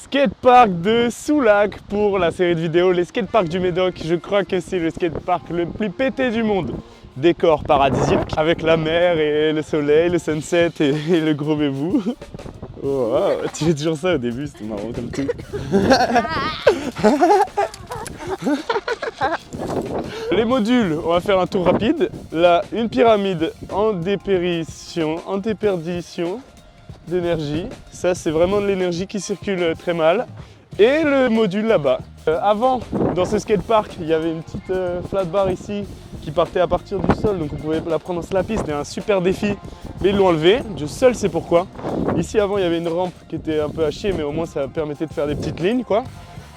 Skatepark de Soulac pour la série de vidéos Les skateparks du Médoc. Je crois que c'est le skatepark le plus pété du monde. Décor paradisiaque avec la mer et le soleil, le sunset et le gros bébou. Oh, wow. Tu fais toujours ça au début, c'était marrant comme tout. Les modules, on va faire un tour rapide. Là, une pyramide en déperdition d'énergie. Ça, c'est vraiment de l'énergie qui circule très mal. Et le module là-bas. Avant, dans ce skatepark, il y avait une petite flat bar ici qui partait à partir du sol, donc on pouvait la prendre en slapy, c'était un super défi, mais ils l'ont enlevé, Dieu seul sait pourquoi. Ici avant il y avait une rampe qui était un peu à chier, mais au moins ça permettait de faire des petites lignes quoi.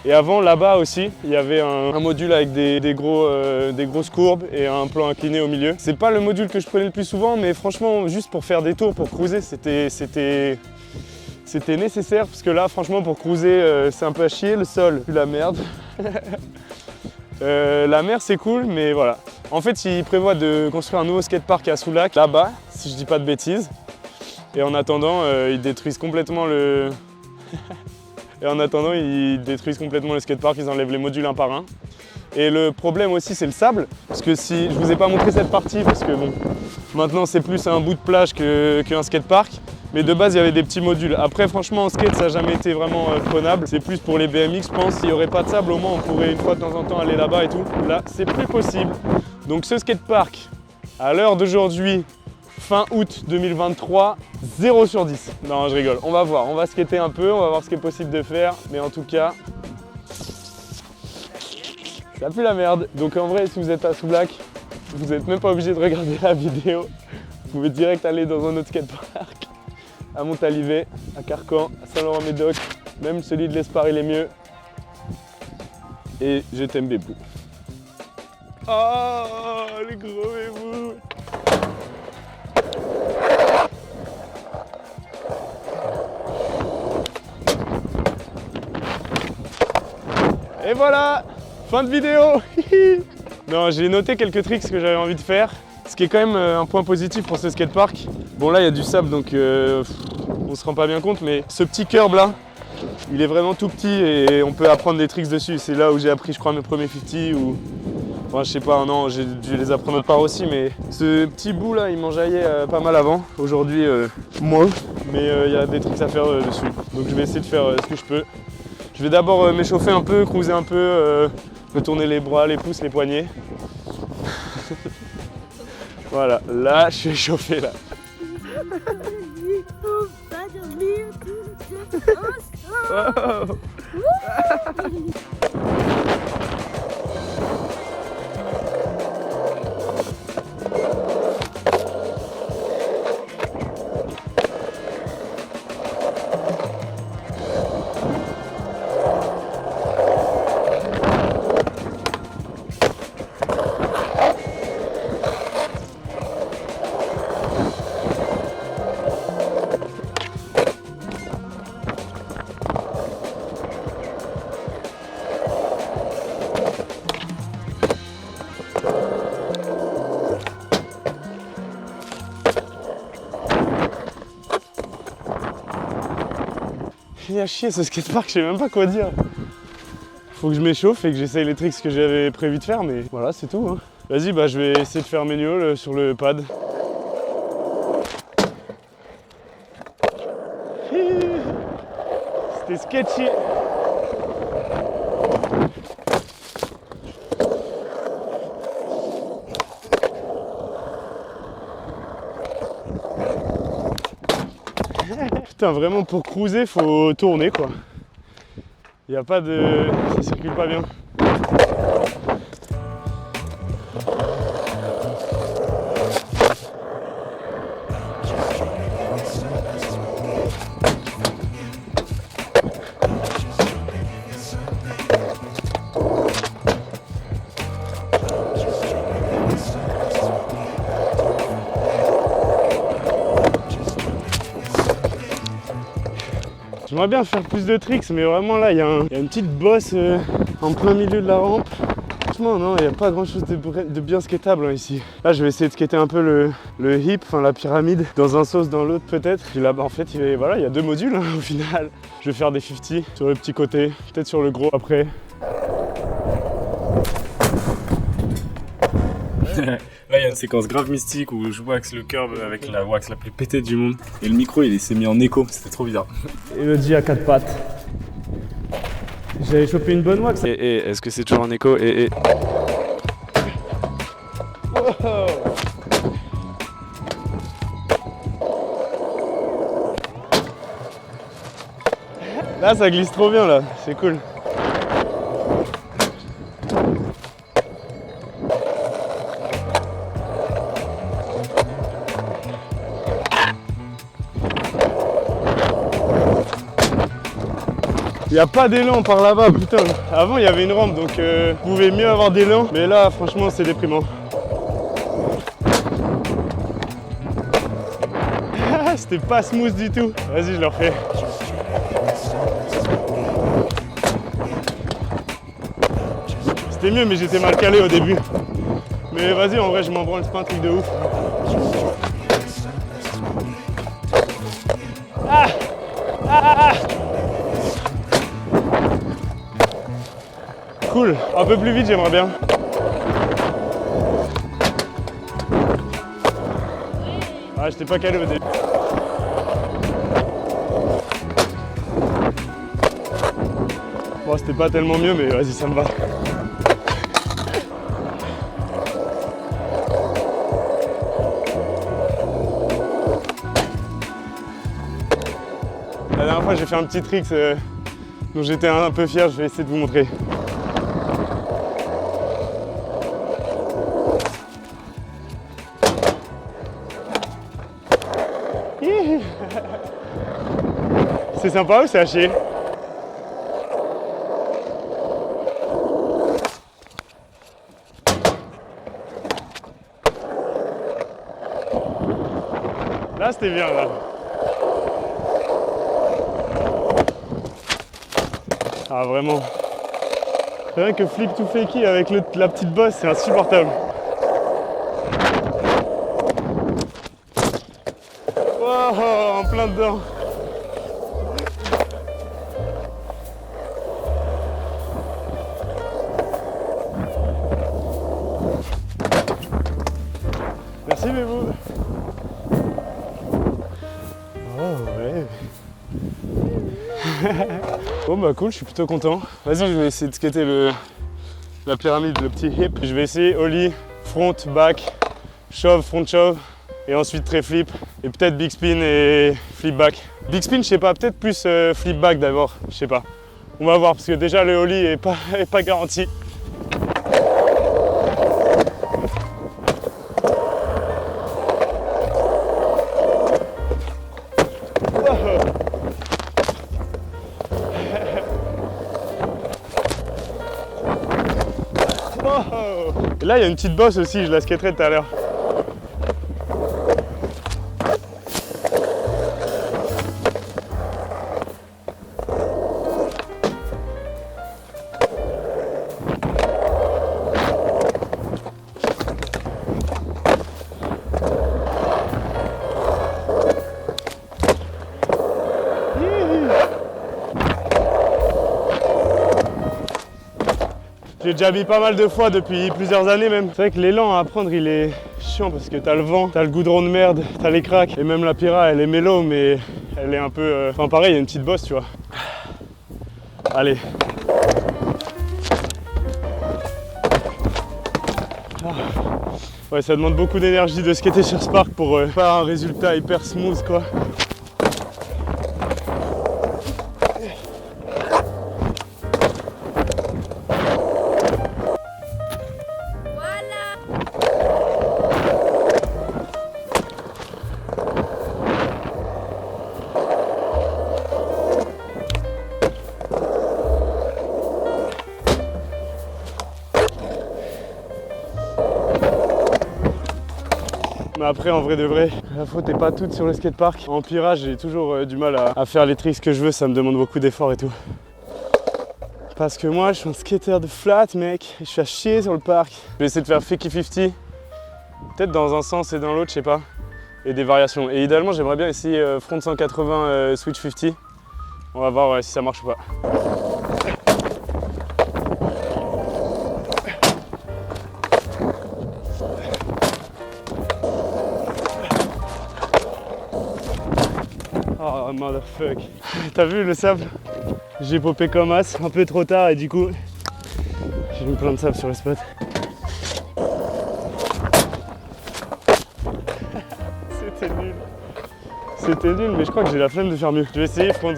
Et avant là-bas aussi, il y avait un module avec des grosses courbes et un plan incliné au milieu. C'est pas le module que je prenais le plus souvent, mais franchement juste pour faire des tours, pour cruiser, c'était nécessaire, parce que là franchement pour cruiser c'est un peu à chier, le sol, la merde. La mer c'est cool, mais voilà. En fait, ils prévoient de construire un nouveau skatepark à Soulac, là-bas, si je dis pas de bêtises. Et en attendant, ils détruisent complètement le... skatepark, ils enlèvent les modules un par un. Et le problème aussi, c'est le sable. Parce que si je vous ai pas montré cette partie, parce que bon, maintenant c'est plus un bout de plage qu'un skatepark. Mais de base, il y avait des petits modules. Après, franchement, en skate, ça n'a jamais été vraiment prenable. C'est plus pour les BMX, je pense. S'il n'y aurait pas de sable, au moins, on pourrait une fois de temps en temps aller là-bas et tout. Là, c'est plus possible. Donc ce skatepark, à l'heure d'aujourd'hui, fin août 2023, 0 sur 10. Non, je rigole. On va voir. On va skater un peu, on va voir ce qui est possible de faire. Mais en tout cas, ça pue la merde. Donc en vrai, si vous êtes à Soulac, vous n'êtes même pas obligé de regarder la vidéo. Vous pouvez direct aller dans un autre skatepark. À Montalivet, à Carcan, à Saint-Laurent-Médoc, même celui de l'Espar il est mieux. Et je t'aime bébou. Oh, les gros bébous. Et voilà, fin de vidéo. Non, j'ai noté quelques tricks que j'avais envie de faire. Ce qui est quand même un point positif pour ce skatepark. Bon là il y a du sable donc on se rend pas bien compte, mais ce petit curb là, il est vraiment tout petit et on peut apprendre des tricks dessus. C'est là où j'ai appris je crois mes premiers 50 ou... Enfin je sais pas, non, j'ai dû les apprendre autre part aussi, mais ce petit bout là il m'enjaillait pas mal avant. Aujourd'hui moins, mais il y a des tricks à faire dessus. Donc je vais essayer de faire ce que je peux. Je vais d'abord m'échauffer un peu, cruiser un peu, retourner les bras, les pouces, les poignets. Voilà, là je suis échauffé là. Wow. Il est à chier ce skatepark, je sais même pas quoi dire. Faut que je m'échauffe et que j'essaye les tricks que j'avais prévu de faire, mais voilà, c'est tout. Hein. Vas-y, bah je vais essayer de faire mes nioles sur le pad. C'était sketchy. Putain, vraiment pour cruiser, faut tourner quoi. Il n'y a pas de... ça circule pas bien. J'aimerais bien faire plus de tricks, mais vraiment là, il y a une petite bosse en plein milieu de la rampe. franchement, non, il n'y a pas grand chose de bien skatable hein, ici. Là, je vais essayer de skater un peu le hip, enfin la pyramide, dans un sauce, dans l'autre peut-être. Puis là, bah, en fait, voilà, il y a 2 modules hein, au final. Je vais faire des 50 sur le petit côté, peut-être sur le gros après. Là, il y a une séquence grave mystique où je wax le curb avec la wax la plus pétée du monde. Et le micro, il s'est mis en écho, c'était trop bizarre. Elodie à 4 pattes. J'avais chopé une bonne wax. Et est-ce que c'est toujours en écho? Wow. Là, ça glisse trop bien, là. C'est cool. Il n'y a pas d'élan par là-bas, putain. Avant, il y avait une rampe, donc vous pouvez mieux avoir d'élan. Mais là, franchement, c'est déprimant. C'était pas smooth du tout. Vas-y, je le refais. C'était mieux, mais j'étais mal calé au début. Mais vas-y, en vrai, je m'en branle, c'est pas un truc de ouf. Ah, ah. Cool, un peu plus vite, j'aimerais bien. Ah, j'étais pas calé au début. Bon, c'était pas tellement mieux, mais vas-y, ça me va. La dernière fois, j'ai fait un petit trick dont j'étais un peu fier, je vais essayer de vous montrer. C'est sympa ou c'est à chier? Là, c'était bien, là. Ah, vraiment. Rien que flip to fakey avec la petite bosse, c'est insupportable. Wow, en plein dedans. Merci, Bébou. Oh, ouais. Bon, bah cool, je suis plutôt content. Vas-y, je vais essayer de skater la pyramide, le petit hip. Je vais essayer ollie, front, back, shove, front shove. Et ensuite très flip. Et peut-être big spin et flip back. Big spin, je sais pas, peut-être plus flip back d'abord. Je sais pas. On va voir, parce que déjà le ollie est pas garanti. Et là, il y a une petite bosse aussi, je la skaterai tout à l'heure. J'ai déjà mis pas mal de fois depuis plusieurs années même. C'est vrai que l'élan à apprendre il est chiant parce que t'as le vent, t'as le goudron de merde, t'as les cracks. Et même la pyra elle est mélo mais elle est un peu... Enfin pareil, il y a une petite bosse tu vois. Allez. Ouais, ça demande beaucoup d'énergie de skater sur Spark pour faire un résultat hyper smooth quoi. Mais après, en vrai de vrai, la faute est pas toute sur le skatepark. En pirage, j'ai toujours du mal à faire les tricks que je veux, ça me demande beaucoup d'efforts et tout. Parce que moi, je suis un skater de flat, mec. Je suis à chier sur le parc. Je vais essayer de faire Fakey 50. Peut-être dans un sens et dans l'autre, je sais pas. Et des variations. Et idéalement, j'aimerais bien essayer front 180 switch 50. On va voir si ça marche ou pas. Oh motherfuck. T'as vu le sable? J'ai popé comme as un peu trop tard et du coup j'ai mis plein de sable sur le spot. C'était nul. C'était nul, mais je crois que j'ai la flemme de faire mieux. Je vais essayer front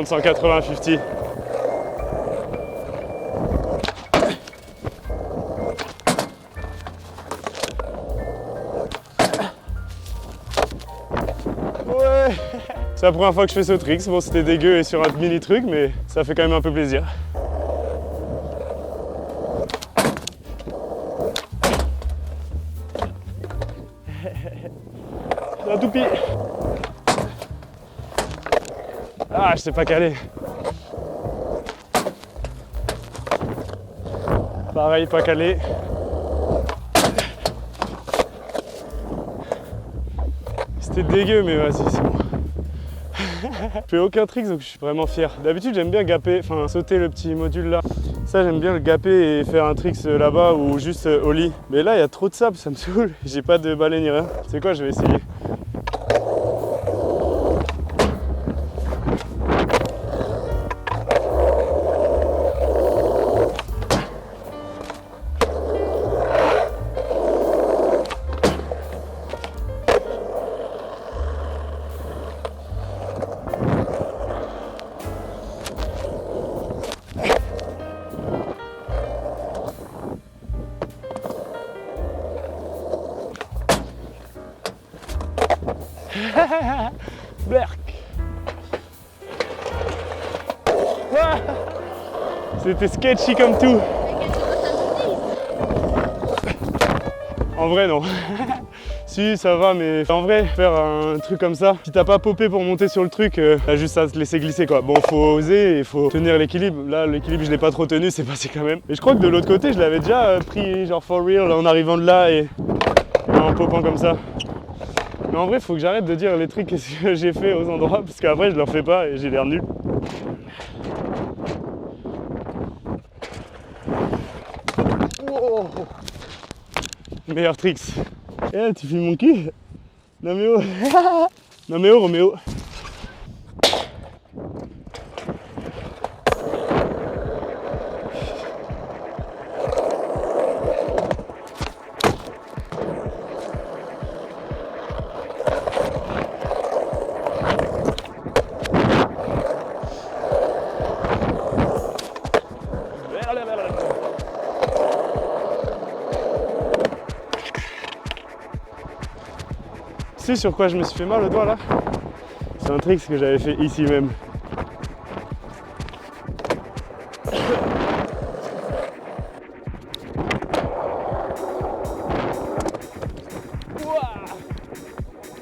180 50. Ouais. C'est la première fois que je fais ce trick. Bon, c'était dégueu et sur un mini truc, mais ça fait quand même un peu plaisir. La toupie. Ah, je sais pas caler. Pareil, pas calé. C'était dégueu, mais vas-y, c'est bon. Je fais aucun trick, donc je suis vraiment fier. D'habitude, j'aime bien gaper, enfin sauter le petit module là. Ça, j'aime bien le gaper et faire un trick là-bas ou juste ollie. Mais là, il y a trop de sable, ça me saoule. J'ai pas de balai ni rien. C'est quoi, je vais essayer. Blerk. C'était sketchy comme tout. En vrai non. Si ça va, mais en vrai faire un truc comme ça, si t'as pas popé pour monter sur le truc, t'as juste à te laisser glisser quoi. Bon, faut oser et faut tenir l'équilibre. Là l'équilibre je l'ai pas trop tenu, c'est passé quand même. Et je crois que de l'autre côté je l'avais déjà pris genre for real en arrivant de là et en popant comme ça. Mais en vrai, faut que j'arrête de dire les trucs que j'ai fait aux endroits parce qu'après je leur fais pas et j'ai l'air nul. Oh. Meilleur tricks. Eh, tu filmes mon cul? Non mais oh. Non mais oh Roméo. Tu sais sur quoi je me suis fait mal au doigt là? C'est un trick que j'avais fait ici même.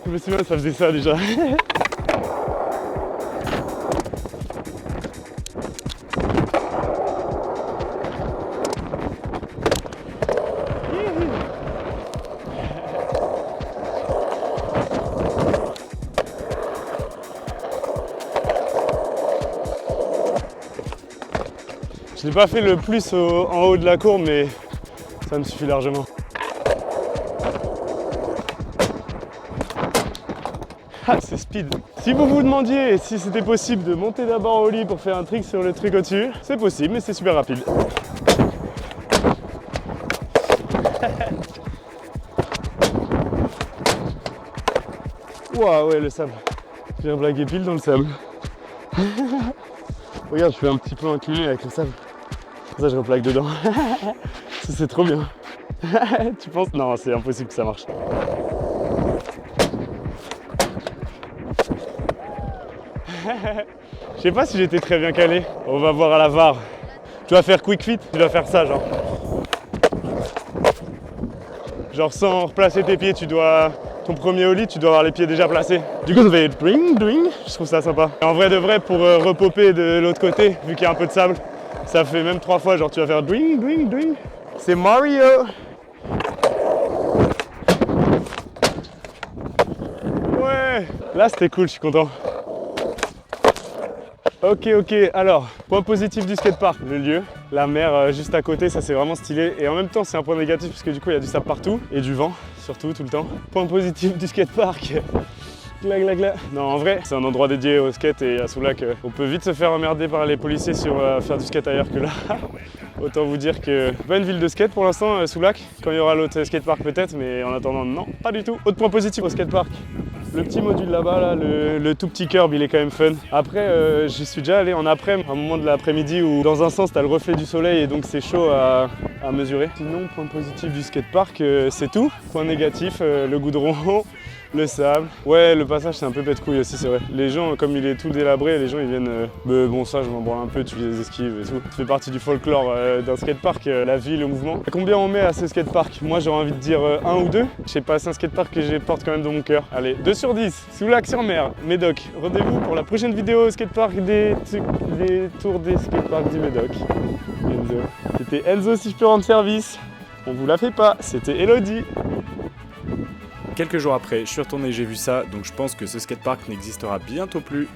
Je me suis dit, ça faisait ça déjà. Je n'ai pas fait le plus en haut de la courbe, mais ça me suffit largement. Ah, c'est speed. Si vous vous demandiez si c'était possible de monter d'abord au lit pour faire un trick sur le truc au-dessus, c'est possible, mais c'est super rapide. Waouh, ouais, le sable. Je viens blaguer pile dans le sable. Regarde, je suis un petit peu incliné avec le sable. Ça, je replaque dedans. Ça, c'est trop bien. Tu penses? Non, c'est impossible que ça marche. Je sais pas si j'étais très bien calé. On va voir à la VAR. Tu vas faire quick fit, tu dois faire ça, genre. Genre sans replacer tes pieds, tu dois... Ton premier ollie, tu dois avoir les pieds déjà placés. Du coup, ça fait dring, dring. Je trouve ça sympa. Et en vrai de vrai, pour repopper de l'autre côté, vu qu'il y a un peu de sable, Ça fait même 3 fois, genre tu vas faire dwing, dwing, dwing. C'est Mario. Ouais, là c'était cool, je suis content. Ok, alors, point positif du skatepark, le lieu, la mer juste à côté, ça c'est vraiment stylé. Et en même temps c'est un point négatif parce que du coup il y a du sable partout et du vent, surtout, tout le temps. Point positif du skatepark, non, en vrai, c'est un endroit dédié au skate et à Soulac, on peut vite se faire emmerder par les policiers si on va faire du skate ailleurs que là. Autant vous dire que pas une ville de skate pour l'instant, Soulac. Quand il y aura l'autre skatepark peut-être, mais en attendant, non, pas du tout. Autre point positif au skatepark. Le petit module là-bas, là, le tout petit curb, il est quand même fun. Après, j'y suis déjà allé en après, un moment de l'après-midi où dans un sens, t'as le reflet du soleil et donc c'est chaud à mesurer. Sinon, point positif du skatepark, c'est tout. Point négatif, le goudron, le sable. Ouais, le passage, c'est un peu pète-couille aussi, c'est vrai. Les gens, comme il est tout délabré, les gens, ils viennent... Mais bon, ça, je m'en branle un peu, tu les esquives et tout. Ça fait partie du folklore d'un skatepark, la vie, le mouvement. Combien on met à ce skatepark? Moi, j'aurais envie de dire 1 ou 2. Je sais pas, c'est un skatepark que je porte quand même dans mon cœur. Allez, 2 sur 10, Soulac-sur-Mer, Médoc. Rendez-vous pour la prochaine vidéo skatepark des tours des skateparks du Médoc. Enzo. C'était Enzo, si je peux rendre service. On vous la fait pas, c'était Elodie. Quelques jours après, je suis retourné et j'ai vu ça, donc je pense que ce skatepark n'existera bientôt plus.